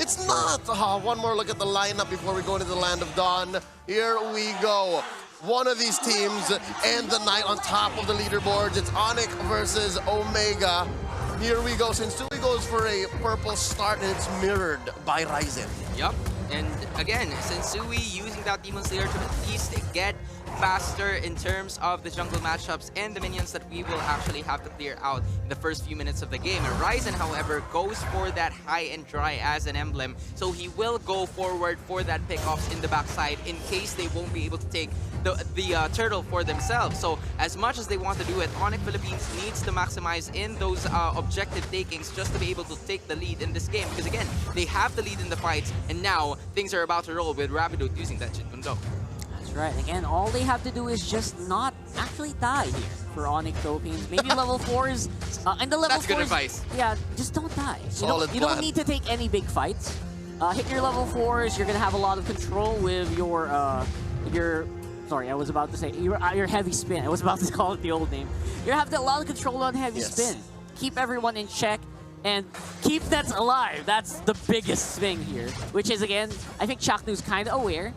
It's not. One more look at the lineup before we go into the Land of Dawn. Here we go. One of these teams and the night on top of the leaderboards. It's Onic versus Omega. Here we go. Sensui goes for a purple start, and it's mirrored by Ryzen. Yup. And again, Sensui using that Demon Slayer to at least get faster in terms of the jungle matchups and the minions that we will actually have to clear out in the first few minutes of the game. And Ryzen, however, goes for that high and dry as an emblem, so he will go forward for that pickoffs in the backside in case they won't be able to take the turtle for themselves. So as much as they want to do it, Onic Philippines needs to maximize in those objective takings just to be able to take the lead in this game, because again, they have the lead in the fights, and now things are about to roll with Rapido using that Shinkundo. Right, again, all they have to do is just not actually die here for Onic Philippines. Maybe level 4s, and the level 4s... That's good advice. Yeah, just don't die. Solid you don't need to take any big fights. Hit your level 4s, you're going to have a lot of control with your sorry, I was about to say, your heavy spin. I was about to call it the old name. You have a lot of control on heavy spin. Keep everyone in check, and keep Nets alive. That's the biggest thing here, which is, again, I think Chaknu's kind of aware.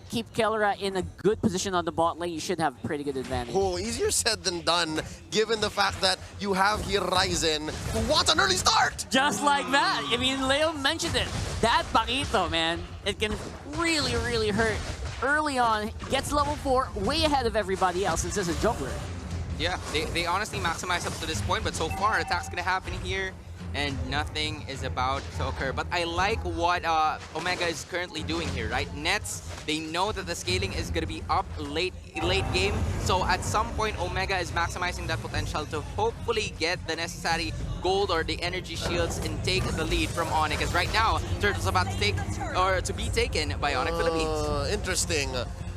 Keep Kellera in a good position on the bot lane. You should have a pretty good advantage. Oh, easier said than done, given the fact that you have here Ryzen, who wants an early start! Just like that. I mean, Leo mentioned it. That Paquito, man, it can really, really hurt. Early on, gets level 4, way ahead of everybody else since it's a jungler. Yeah, they honestly maximize up to this point, but so far, attack's gonna happen here, and nothing is about to occur. But I like what Omega is currently doing here, right? Nets, they know that the scaling is going to be up late game. So at some point, Omega is maximizing that potential to hopefully get the necessary gold or the energy shields and take the lead from Onic. As right now, Turtle's about to be taken by Onic Philippines. Interesting.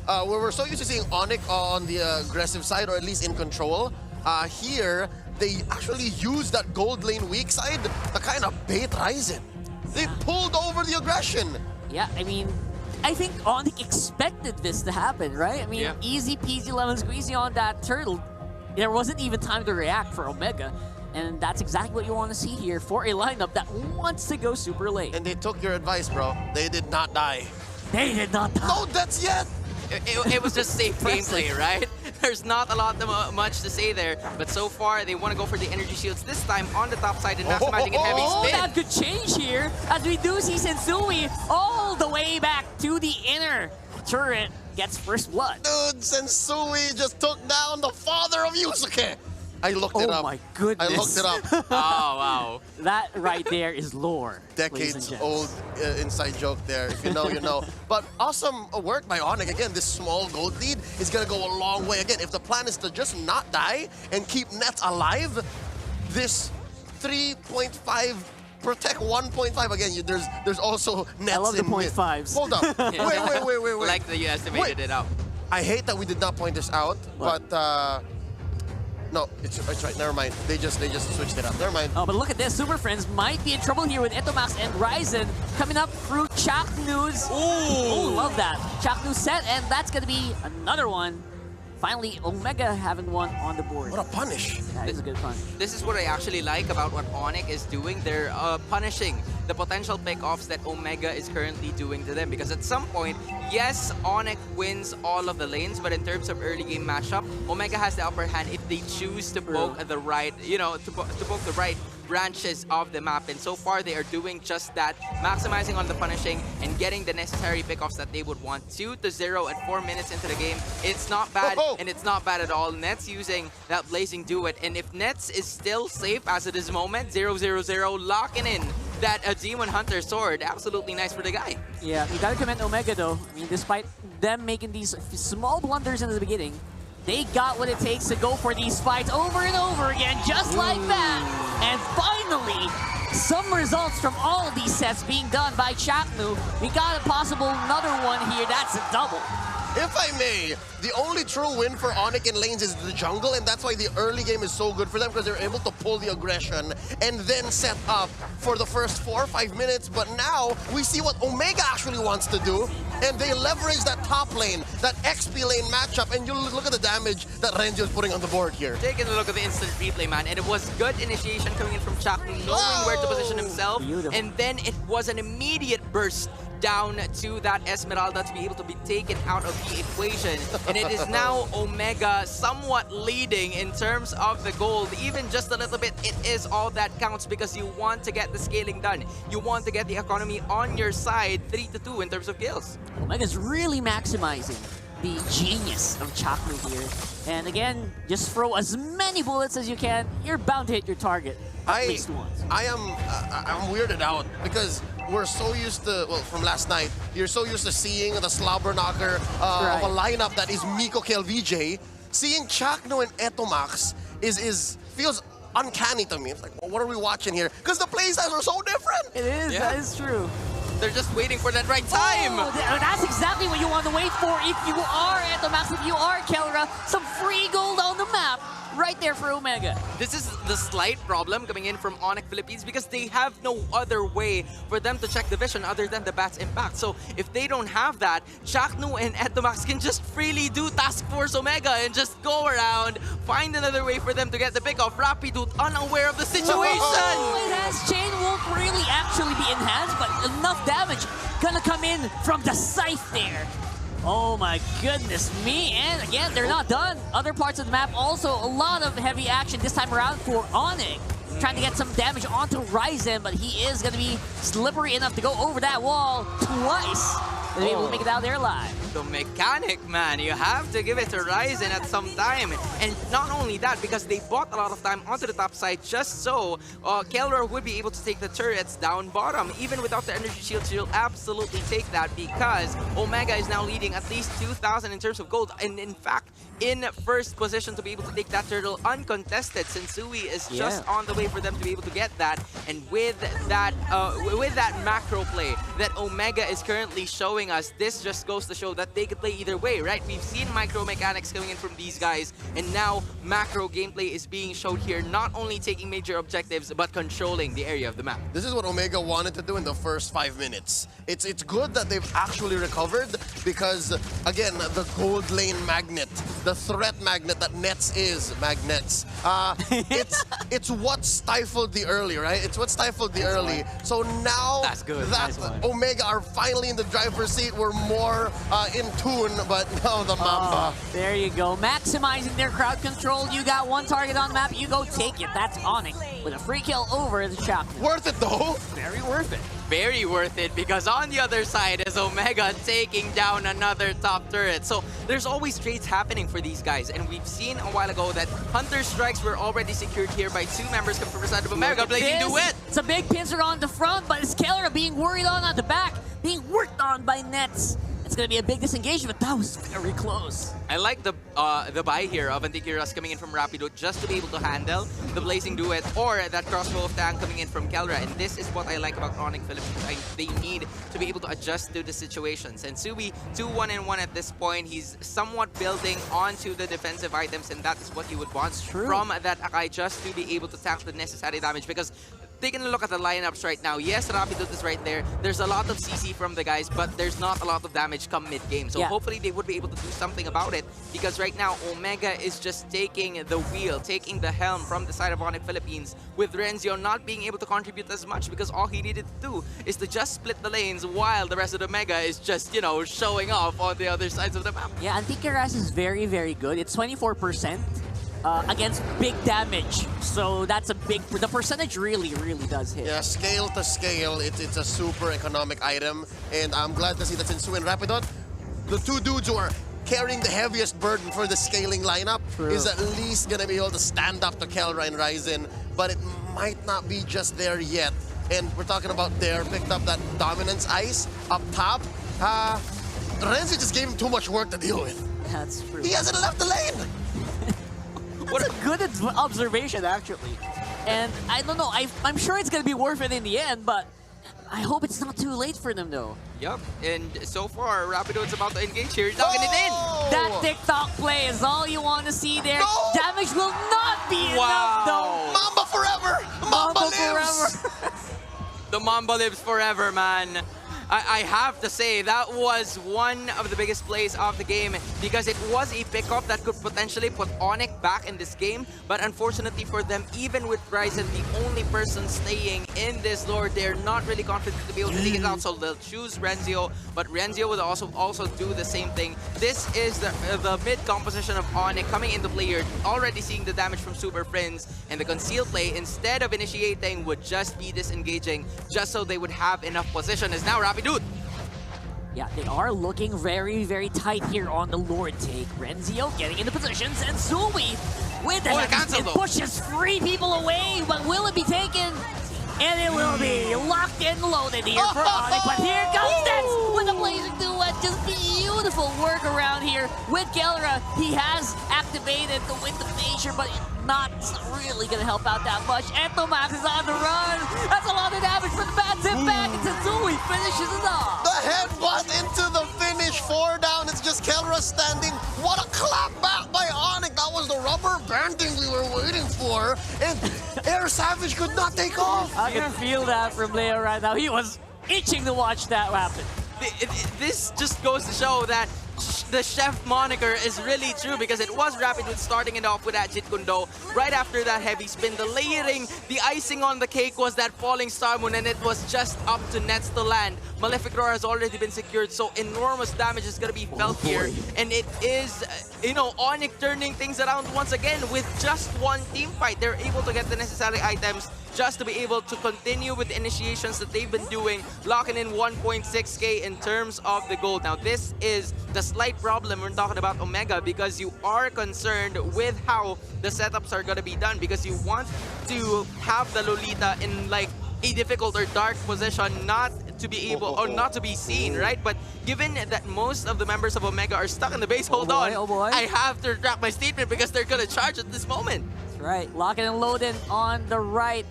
We're so used to seeing Onic on the aggressive side, or at least in control. Here, they actually use that gold lane weak side to kind of bait Ryzen. They pulled over the aggression. Yeah, I mean, I think Onic expected this to happen, right? I mean, easy peasy lemon squeezy on that turtle. There wasn't even time to react for Omega. And that's exactly what you want to see here for a lineup that wants to go super late. And they took your advice, bro. They did not die. They did not die. No deaths yet! It was just safe gameplay, right? There's not a lot much to say there, but so far they want to go for the energy shields this time on the top side and maximizing it heavy spin. That could change here as we do see Sensui all the way back to the inner turret. Gets first blood. Dude, Sensui just took down the father of Yusuke. I looked it up. Oh my goodness. I looked it up. Oh, wow. That right there is lore. Decades old inside joke there. If you know, you know. But awesome work by Onic. Again, this small gold lead is going to go a long way. Again, if the plan is to just not die and keep Nets alive, this 3.5 protect 1.5 again. There's also Nets. I love the in mid. 0.5s. Hold up. Wait. Like that you estimated it out. I hate that we did not point this out, but no, it's right. Never mind. They just switched it up. Never mind. Oh, but look at this. Super Friends might be in trouble here with Etomax and Ryzen coming up through Chaknu's. Oh, love that. Chaknu set, and that's going to be another one. Finally, Omega having one on the board. What a punish. That is a good punish. This is what I actually like about what Onic is doing. They're punishing the potential pickoffs that Omega is currently doing to them. Because at some point, yes, Onic wins all of the lanes, but in terms of early game matchup, Omega has the upper hand if they choose to poke the right, to poke the right branches of the map, and so far they are doing just that, maximizing on the punishing and getting the necessary pickoffs that they would want. 2-0 at 4 minutes into the game. It's not bad, and it's not bad at all. Nets using that Blazing Duet, and if Nets is still safe as of this moment, 0-0-0, locking in that Demon Hunter sword. Absolutely nice for the guy. Yeah, you gotta commend Omega though. I mean, despite them making these small blunders in the beginning, they got what it takes to go for these fights over and over again, just like that. And finally, some results from all of these sets being done by Chaknu. We got a possible another one here. That's a double. If I may, the only true win for Onic in lanes is the jungle, and that's why the early game is so good for them, because they're able to pull the aggression and then set up for the first 4 or 5 minutes. But now, we see what Omega actually wants to do, and they leverage that top lane, that XP lane matchup, and you look at the damage that Renji is putting on the board here. Taking a look at the instant replay, man, and it was good initiation coming in from Chaknu, knowing where to position himself, Beautiful. and then it was an immediate burst down to that Esmeralda to be able to be taken out of the equation. And it is now Omega somewhat leading in terms of the gold. Even just a little bit, it is all that counts because you want to get the scaling done. You want to get the economy on your side, 3-2 in terms of kills. Omega's really maximizing the genius of Chaknu here. And again, just throw as many bullets as you can. You're bound to hit your target at least once. I'm weirded out because we're so used to, well, from last night, you're so used to seeing the slobber knocker of a lineup that is Miko KLVJ. Seeing Chakno and Etomax feels uncanny to me. It's like, well, what are we watching here? Because the playstyles are so different. It is, Yeah. that is true. They're just waiting for that right time. Oh, that's exactly what you want to wait for if you are Etomax, if you are Kelra. Some free gold on the map right there for Omega. This is the slight problem coming in from Onic Philippines because they have no other way for them to check the vision other than the Bat's impact. So if they don't have that, Chaknu and Etomax can just freely do Task Force Omega and just go around, find another way for them to get the pick off. Rapidoot unaware of the situation. Oh, it has chain won't really actually be enhanced, but enough damage gonna come in from the scythe there. Oh my goodness me, and again, they're not done. Other parts of the map also a lot of heavy action this time around for Onic. Trying to get some damage onto Ryzen, but he is going to be slippery enough to go over that wall twice. And be able to make it out there alive. The mechanic, man, you have to give it to Ryzen at some time. And not only that, because they bought a lot of time onto the top side just so Kelra would be able to take the turrets down bottom. Even without the energy shield, she'll absolutely take that because Omega is now leading at least 2,000 in terms of gold. And in fact, in first position to be able to take that turtle uncontested. Sensui is just on the way for them to be able to get that. And with that macro play that Omega is currently showing us, this just goes to show that they could play either way, right? We've seen micro mechanics coming in from these guys, and now macro gameplay is being showed here, not only taking major objectives, but controlling the area of the map. This is what Omega wanted to do in the first 5 minutes. It's good that they've actually recovered because, again, the gold lane magnet, the threat magnet that Nets is, Magnets, it's what stifled the early, right? It's what stifled the early. So now That's good. that Omega are finally in the driver's seat, we're more in tune, but now the Mamba. There you go. Maximizing their crowd control. You got one target on the map, you go take it. That's Onic with a free kill over the shop. Worth it though. Very worth it. Very worth it because on the other side is Omega taking down another top turret. So there's always trades happening for these guys, and we've seen a while ago that Hunter Strikes were already secured here by two members coming from the side of Omega. Blazing Duet! It's a big pincer on the front, but it's Kelra being worried on the back, being worked on by Nets. It's going to be a big disengagement. That was very close. I like the buy here of Antikyras coming in from Rapido just to be able to handle the Blazing Duet or that crossbow of tank coming in from Kelra. And this is what I like about Onic Philippines. They need to be able to adjust to the situations. And Subi, 2-1-1 at this point. He's somewhat building onto the defensive items, and that is what you would want from that Akai, just to be able to tank the necessary damage. Because taking a look at the lineups right now, yes, Rapido is right there. There's a lot of CC from the guys, but there's not a lot of damage come mid-game. So hopefully they would be able to do something about it, because right now Omega is just taking the wheel, taking the helm from the side of Onic Philippines, with Renzio not being able to contribute as much because all he needed to do is to just split the lanes while the rest of Omega is just, you know, showing off on the other sides of the map. Yeah, Antikyras is very, very good. It's 24%. Against big damage, so that's a big. The percentage really does hit. Yeah, scale to scale, it's a super economic item, and I'm glad to see that Sensui and Rapidot, the two dudes who are carrying the heaviest burden for the scaling lineup, is at least gonna be able to stand up to Kelra and Ryzen, but it might not be just there yet. And we're talking about there, picked up that dominance ice up top. Renzi just gave him too much work to deal with. That's true. He hasn't left the lane. What a good observation, actually. And I don't know, I'm sure it's going to be worth it in the end, but I hope it's not too late for them, though. Yep, and so far, Rapido's about to engage here, knocking it in. That TikTok play is all you want to see there. No! Damage will not be enough, though. Mamba forever! Mamba lives! forever. The Mamba lives forever, man. I have to say, that was one of the biggest plays of the game because it was a pickup that could potentially put Onic back in this game. But unfortunately for them, even with Ryzen, the only person staying in this Lord, they're not really confident to be able to take it out. So they'll choose Renzio, but Renzio will also do the same thing. This is the mid composition of Onic coming into play here, already seeing the damage from Super Friends, and the conceal play, instead of initiating, would just be disengaging, just so they would have enough position. As now Rapidude. Yeah, they are looking very, very tight here on the Lord take. Renzio getting into positions, and Zui with the cancel, it though. pushes 3 people away, but will it be taken? And it will be locked and loaded here for Onic, but here comes Nets with a blazing duet. Just beautiful work around here with Kelra. He has activated the Wind of Nature, but not really gonna help out that much. Entomax is on the run. That's a lot of damage for the bad tip back. And Zui finishes it off. The headbutt into the finish, 4 down. It's just Kelra standing. What a clap back by Onic. That was the rubber banding we were waiting for. And Air Savage could not take off. I can feel that from Leo right now. He was itching to watch that happen. This just goes to show that the chef moniker is really true because it was Rapidude starting it off with that Jit Kundo. Right after that heavy spin, the layering, the icing on the cake was that falling star moon, and it was just up to Nets to land. Malefic Roar has already been secured, so enormous damage is going to be felt here. And it is, Onic turning things around once again with just one team fight. They're able to get the necessary items just to be able to continue with the initiations that they've been doing, locking in 1.6k in terms of the gold. Now, this is the slight problem when talking about Omega because you are concerned with how the setups are going to be done because you want to have the Lolita in like a difficult or dark position, not to be able or not to be seen, right? But given that most of the members of Omega are stuck in the base, hold on, I have to retract my statement because they're going to charge at this moment. That's right, locking and loading on the right.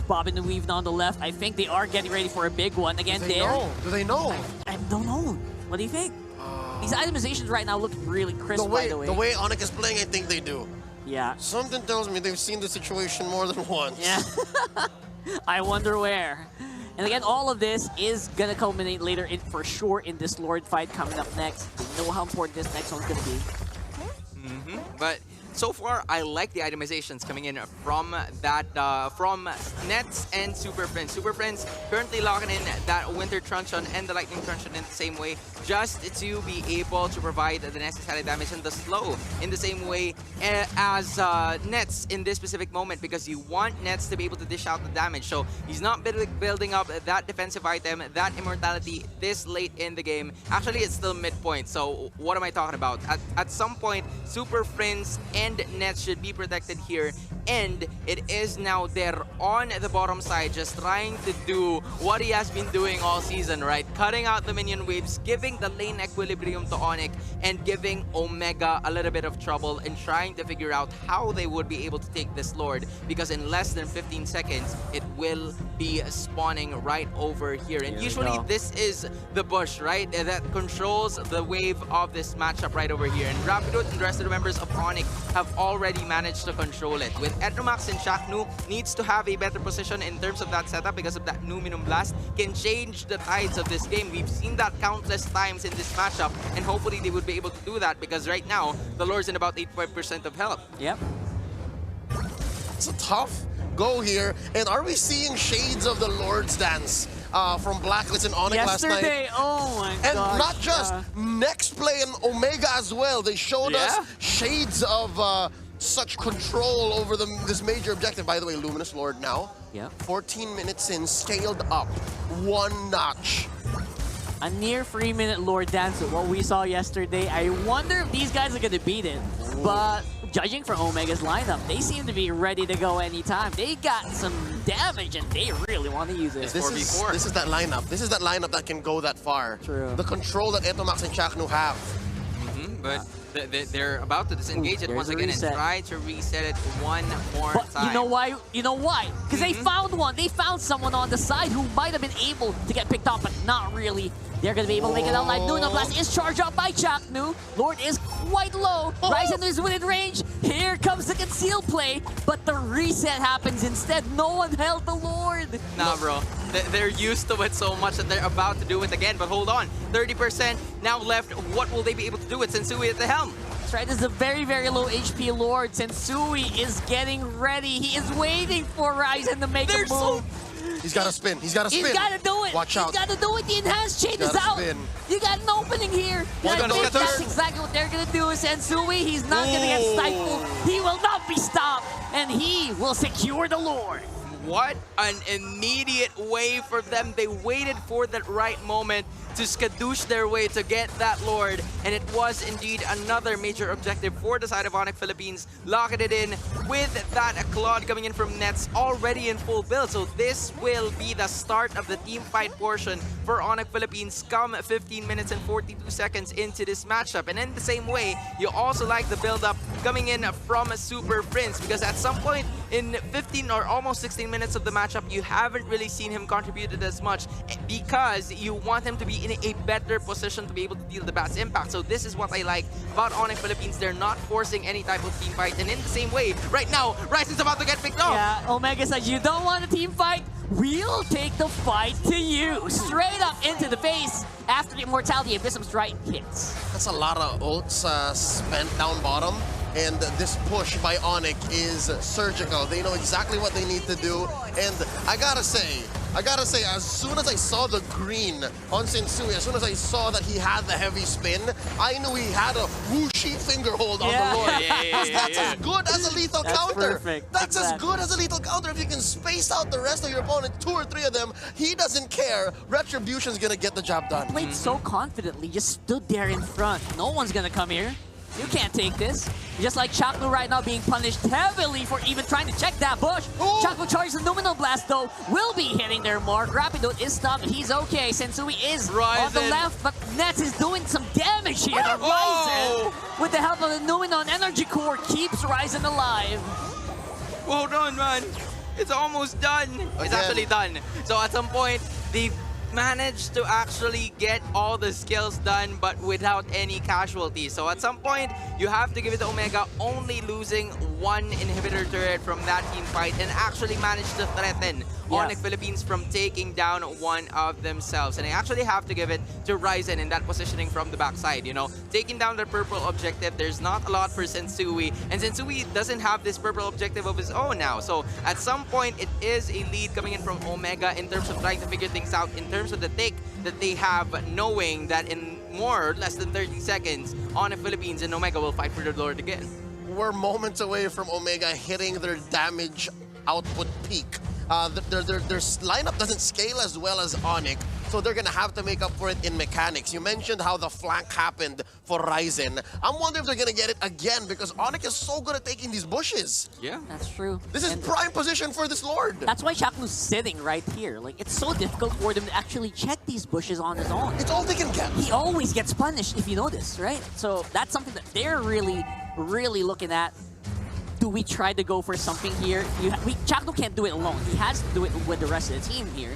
Bobbing and weaving on the left. I think they are getting ready for a big one again. Do they know? I don't know. What do you think? These itemizations right now look really crisp, by the way. The way Onic is playing, I think they do. Yeah. Something tells me they've seen the situation more than once. Yeah. I wonder where. And again, all of this is gonna culminate later in for sure in this Lord fight coming up next. We know how important this next one's gonna be. But so far, I like the itemizations coming in from that from Nets and Super Friends. Super Friends currently locking in that Winter Truncheon and the Lightning Truncheon in the same way, just to be able to provide the necessary damage and the slow in the same way as Nets in this specific moment, because you want Nets to be able to dish out the damage. So he's not building up that defensive item, that immortality this late in the game. Actually, it's still midpoint. So what am I talking about? At some point, Super Friends and Nets should be protected here, and it is now there on the bottom side, just trying to do what he has been doing all season, right? Cutting out the minion waves, giving the lane equilibrium to Onic, and giving Omega a little bit of trouble in trying to figure out how they would be able to take this Lord, because in less than 15 seconds, it will be spawning right over here. And usually this is the bush, right? That controls the wave of this matchup right over here. And Rapidude and the rest of the members of Onic have already managed to control it. With Edromax and Shaknu needs to have a better position in terms of that setup because of that Numinum Blast can change the tides of this game. We've seen that countless times in this matchup, and hopefully they would be able to do that because right now, the Lord's in about 85% of health. Yep. It's a tough go here. And are we seeing shades of the Lord's Dance from Blacklist and Onic last night? Yesterday, oh my god. And not just next play and Omega as well. They showed us shades of such control over this major objective. By the way, Luminous Lord now. Yep. 14 minutes in, scaled up 1 notch. A near 3-minute Lord Dance with what we saw yesterday. I wonder if these guys are gonna beat it. But judging from Omega's lineup, they seem to be ready to go anytime. They got some damage and they really want to use it. This is that lineup. This is that lineup that can go that far. True. The control that Etomax and Chaknu have. But they're about to disengage it there's once a again reset. and try to reset it one more But time. you know why? You know why? Because they found one. They found someone on the side who might have been able to get picked off, but not really. They're going to be able to make it out live. Nuno Blast is charged up by Chaknu. Lord is quite low. Ryzen is within range. Here comes the conceal play, but the reset happens instead. No one held the Lord. Nah, bro. They're used to it so much that they're about to do it again. But hold on. 30% now left. What will they be able to do with Sensui at the helm? That's right. This is a very, very low HP Lord. Sensui is getting ready. He is waiting for Ryzen to make a move. He's got to spin. He's got to spin. He's got to do it. Watch out. He's got to do it. The enhanced chain is out. Spin. You got an opening here. He's I gonna think get that's third. exactly what they're going to do. Sensui, he's not going to get stifled. He will not be stopped. And he will secure the Lord. What an immediate way for them. They waited for that right moment to skadoosh their way to get that Lord. And it was indeed another major objective for the side of Onic Philippines. Locking it in with that Claude coming in from Nets already in full build. So this will be the start of the team fight portion for Onic Philippines come 15 minutes and 42 seconds into this matchup. And in the same way, you also like the build-up coming in from Super Prince, because at some point in 15 or almost 16 minutes of the matchup, you haven't really seen him contributed as much because you want him to be in a better position to be able to deal the best impact. So this is what I like about Onic Philippines. They're not forcing any type of team fight. And in the same way, right now, Ryzen's about to get picked off. Yeah, Omega says, you don't want a team fight? We'll take the fight to you. Straight up into the face after the Immortality Abyssum Strike hits. That's a lot of ults spent down bottom. And this push by Onic is surgical. They know exactly what they need to do. And I gotta say, as soon as I saw the green on Sensui, as soon as I saw that he had the heavy spin, I knew he had a whooshy finger hold on the Lord. That's as good as a lethal counter. Perfect. That's as Exactly. good as a lethal counter. If you can space out the rest of your opponent, 2 or 3 of them, he doesn't care. Retribution's gonna get the job done. Played so confidently, just stood there in front. No one's gonna come here. You can't take this. Just like Chaklu right now being punished heavily for even trying to check that bush. Ooh. Chaklu charges the Numino Blast though, will be hitting their mark. Rapido is stopped, but he's okay. Sensui is on the Ryzen. left, but Nets is doing some damage here to Oh. Ryzen. With the help of the Numino and Energy Core, keeps Ryzen alive. Hold on, man. It's almost done. It's Again. actually done. So at some point, they managed to actually get all the skills done, but without any casualties. So at some point, you have to give it to Omega, only losing 1 inhibitor turret from that team fight, and actually managed to threaten Onic Philippines from taking down one of themselves. And I actually have to give it to Ryzen in that positioning from the backside. You know, taking down the purple objective, there's not a lot for Sensui, and Sensui doesn't have this purple objective of his own now. So at some point, it is a lead coming in from Omega in terms of trying to figure things out, in terms of the take that they have, knowing that in more or less than 30 seconds, Onic Philippines and Omega will fight for the Lord again. We're moments away from Omega hitting their damage output peak. Their lineup doesn't scale as well as Onic, so they're gonna have to make up for it in mechanics. You mentioned how the flank happened for Ryzen. I'm wondering if they're gonna get it again, because Onic is so good at taking these bushes. Yeah. That's true. This is And prime position for this Lord. that's why Chaklu's sitting right here. Like, it's so difficult for them to actually check these bushes on his own. It's all they can get. He always gets punished, if you notice, right? So that's something that they're really, really looking at. Do we try to go for something here? Chaklu can't do it alone. He has to do it with the rest of the team here.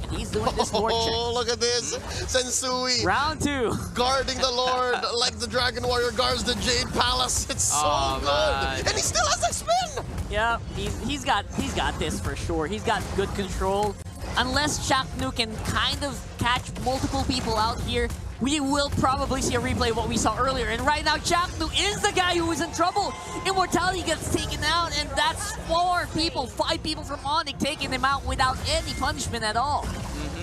And he's doing this Lord check. Oh, look at this. Sensui Round 2. guarding the Lord like the Dragon Warrior guards the Jade Palace. It's so Oh, good. man. And he still has that spin. Yeah, he's got this for sure. He's got good control. Unless Chaknu can kind of catch multiple people out here, we will probably see a replay of what we saw earlier. And right now, Chaknu is the guy who is in trouble. Immortality gets taken out, and that's 5 people from Onic taking him out without any punishment at all.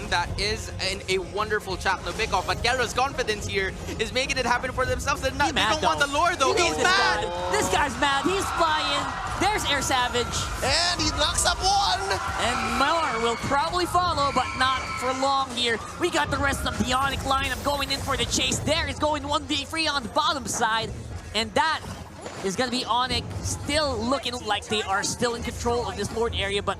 That is a wonderful Chakno pickoff, but Kelro's confidence here is making it happen for themselves. They don't want the Lord though. You know He's this mad. guy. This guy's mad. He's flying. There's Air Savage. And he knocks up 1. And more will probably follow, but not for long here. We got the rest of the Onic lineup going in for the chase. There is going 1v3 on the bottom side. And that is going to be Onic still looking like they are still in control of this Lord area, but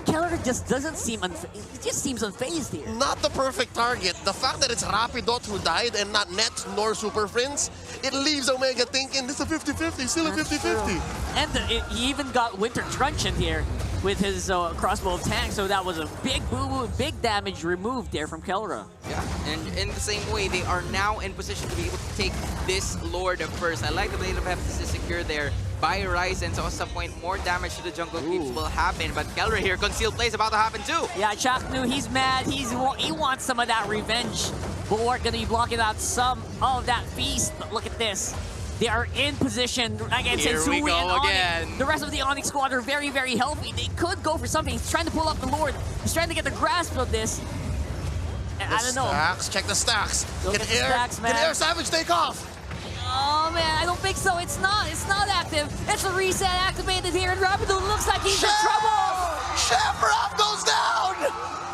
Keller just doesn't seem he just seems unfazed here. Not the perfect target. The fact that it's Rapidot who died and not Nets nor Super Friends, it leaves Omega thinking this is a 50-50, still a 50-50. And he even got Winter Truncheon here with his crossbow tank, so that was a big boo-boo, big damage removed there from Kelra. Yeah, and in the same way, they are now in position to be able to take this Lord first. I like the Blade of Hephaestus to secure there by Ryzen, so at some point more damage to the jungle creeps will happen, but Kelra here, concealed play is about to happen too. Yeah, Chaknu, he's mad, he wants some of that revenge. Bulwark gonna be blocking out some of that feast, but look at this. They are in position against Here we Sensui go and Onic. again. The rest of the Onic squad are very, very healthy. They could go for something. He's trying to pull up the Lord. He's trying to get the grasp of this. And I don't know. Stacks, check the stacks. Look at the stacks, man. Can Air Savage take off? Oh man, I don't think so. It's not active. It's a reset activated here, and Rapido looks like he's in trouble. Chef Rob goes down!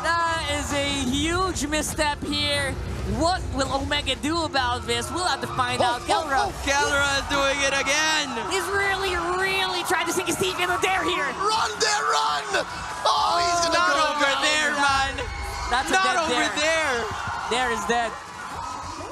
That is a huge misstep here. What will Omega do about this? We'll have to find out. Kelra Kelra is doing it again. is really, really trying to sink his teeth in the dare here. Run, there, run! Oh, he's gonna Not go over down. there, man. That's a Not dead over dare. there. Dare is dead.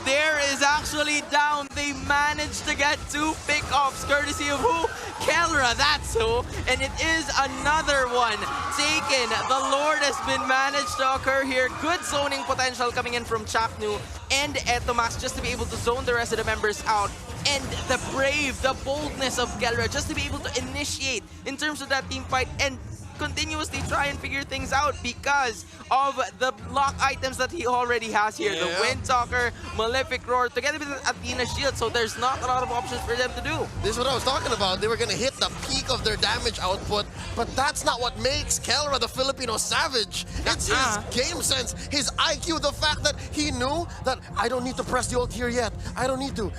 There is actually down. They managed to get 2 pickoffs courtesy of who? Kelra, that's who. And it is another one taken. The Lord has been managed to occur here. Good zoning potential coming in from Chaknu and Etomax just to be able to zone the rest of the members out. And the brave, the boldness of Kelra just to be able to initiate in terms of that team fight and continuously try and figure things out because of the block items that he already has here. Yeah. The Windtalker, Malefic Roar, together with Athena Shield, so there's not a lot of options for them to do. This is what I was talking about. They were going to hit the peak of their damage output, but that's not what makes Kelra the Filipino savage. It's his game sense, his IQ, the fact that he knew that I don't need to press the ult here yet. I don't need to.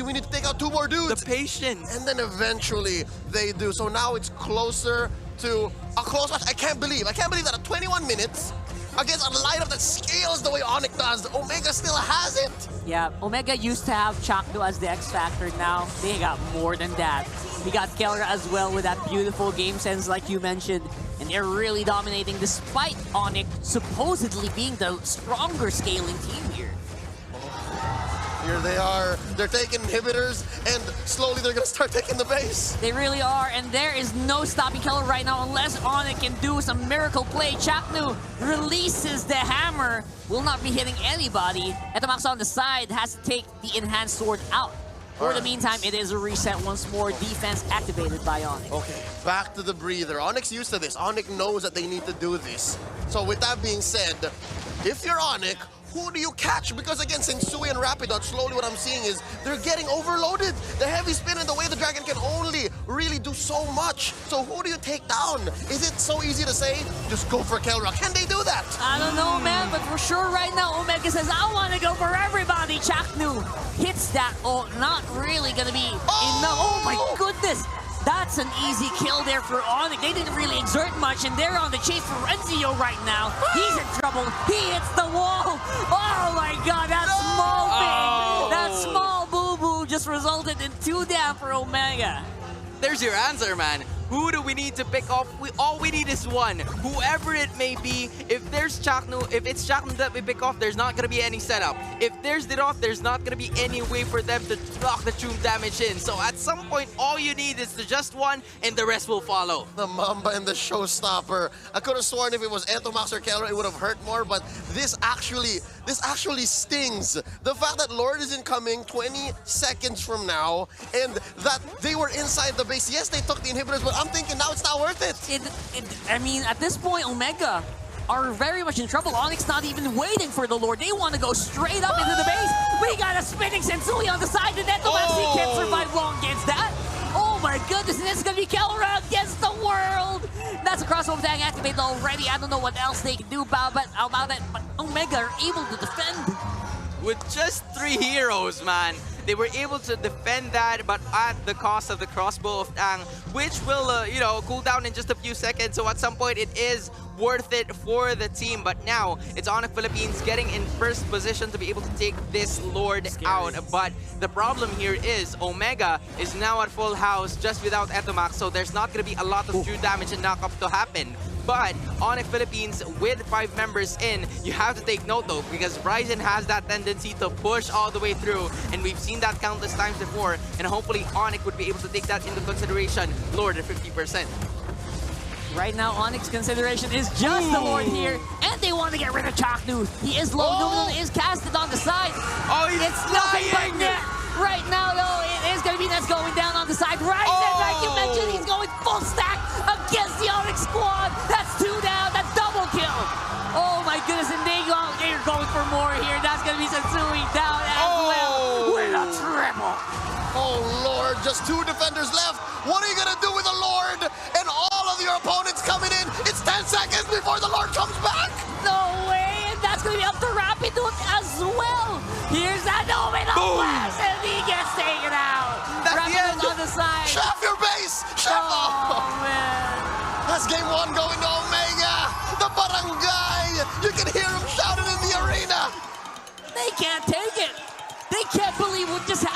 We need to take out 2 more dudes. The patience. And then eventually they do. So now it's closer to a close match. I can't believe that at 21 minutes against a lineup that scales the way Onic does, Omega still has it. Yeah, Omega used to have Chaknu as the X Factor. Now they got more than that. We got Kelra as well with that beautiful game sense like you mentioned. And they're really dominating despite Onic supposedly being the stronger scaling team here. Here they are. They're taking inhibitors, and slowly they're gonna start taking the base. They really are, and there is no stopping Keller right now unless Onic can do some miracle play. Chaknu releases the hammer, will not be hitting anybody. Etomax on the side has to take the enhanced sword out. For the meantime, it is a reset once more, defense activated by Onic. Okay, back to the breather. Onyx used to this. Onic knows that they need to do this. So with that being said, if you're Onic, who do you catch? Because again, Sensui and Rapidot, slowly what I'm seeing is they're getting overloaded. The heavy spin and the way the dragon can only really do so much. So who do you take down? Is it so easy to say, just go for Kelra? Can they do that? I don't know, man, but for sure right now, Omega says, I want to go for everybody. Chaknu hits that. Oh, not really going to be enough. Oh my goodness. That's an easy kill there for Onic. They didn't really exert much, and they're on the chase for Renzio right now. He's in trouble. He hits the wall. Oh my god, that small thing, that small boo-boo just resulted in 2 down for Omega. There's your answer, man. Who do we need to pick off? All we need is one. Whoever it may be, if it's Chaknu that we pick off, there's not going to be any setup. If there's Diroth, there's not going to be any way for them to block the true damage in. So at some point, all you need is just one, and the rest will follow. The Mamba and the Showstopper. I could have sworn if it was Etomax or Kelra, it would have hurt more, but this actually stings. The fact that Lord isn't coming 20 seconds from now, and that they were inside the base. Yes, they took the inhibitors, but I'm thinking now it's not worth it. I mean, at this point, Omega are very much in trouble. Onyx not even waiting for the Lord. They want to go straight up into the base. We got a spinning Sensui on the side, and Etomax, he can't survive long against that. Oh my goodness, and this is going to be Kelra against the world. That's a crossbow tag activated already. I don't know what else they can do about that, but Omega are able to defend. With just 3 heroes, man. They were able to defend that, but at the cost of the crossbow of Tang, which will, cool down in just a few seconds. So at some point, it is worth it for the team. But now, it's Onic Philippines getting in first position to be able to take this Lord out. But the problem here is Omega is now at full house just without Etomax, so there's not going to be a lot of true damage and knockup to happen. But Onic Philippines with 5 members in, you have to take note though, because Ryzen has that tendency to push all the way through, and we've seen that countless times before, and hopefully Onic would be able to take that into consideration, lower than 50%. Right now, Onic's consideration is just the Lord here, and they want to get rid of Chaknu. He is low. Numinal is casted on the side. Oh, he's It's nothing but flying! net. Right now, though, it is going to be Nets going down on the side. Ryzen, like you mentioned, he's going full stack against the Onic squad. That's 2 down. That's double kill. Oh, my goodness. And they're going for more here. That's going to be Satsui down as well with a triple. Oh, Lord, just 2 defenders left. What are you going to do with the Lord? And all of your opponents coming in. It's 10 seconds before the Lord comes back. No way. And that's going to be up to Rapidus as well. Here's that Numinal blast, and he gets taken out. That's the end. Rapidus on the side. Chef your base. Chef. Oh, man. That's game 1 going to Omega. The barangay. You can hear him shouting in the arena. They can't take it. They can't believe what just happened.